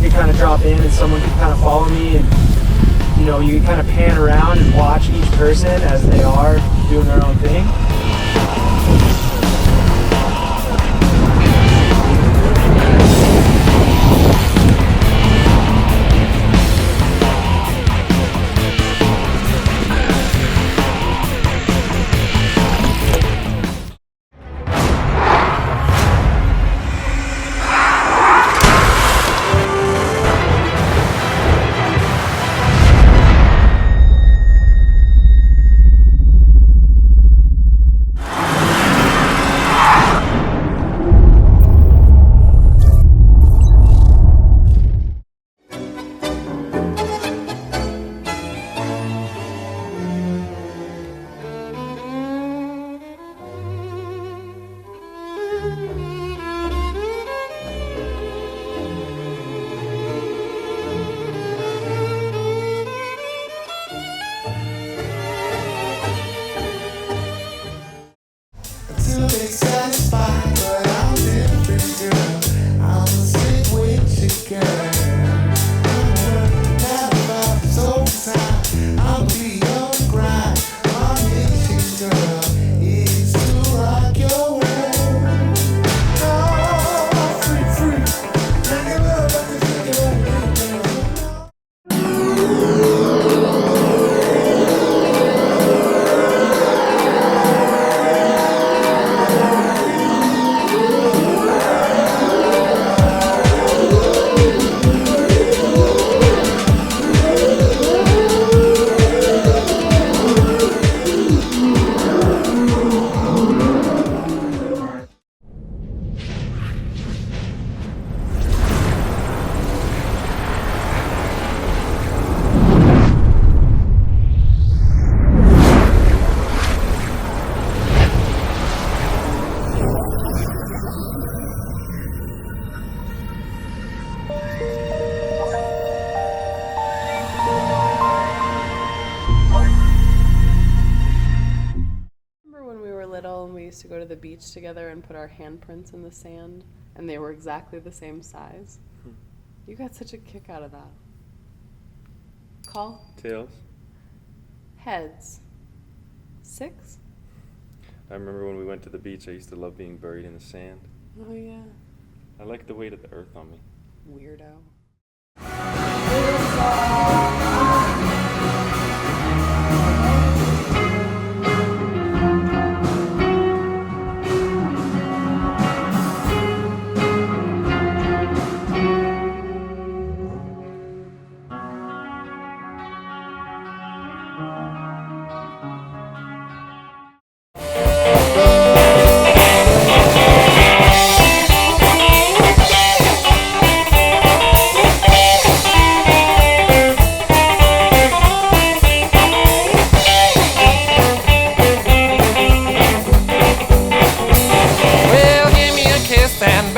could kind of drop in and someone could kind of follow me, and you know, you can kind of pan around and watch each person as they are doing their own thing. Till they satisfied, but I'm different, girl. I'm a sick with you, girl. I'm working that about so time. I'll be on the grind. My mission, girl, is to rock your world. Oh, free, free. Make it love like a cigarette, girl. And we used to go to the beach together and put our handprints in the sand, and they were exactly the same size. You got such a kick out of that. Call? Tails? Heads. 6? I remember when we went to the beach, I used to love being buried in the sand. Oh yeah. I liked the weight of the earth on me. Weirdo. And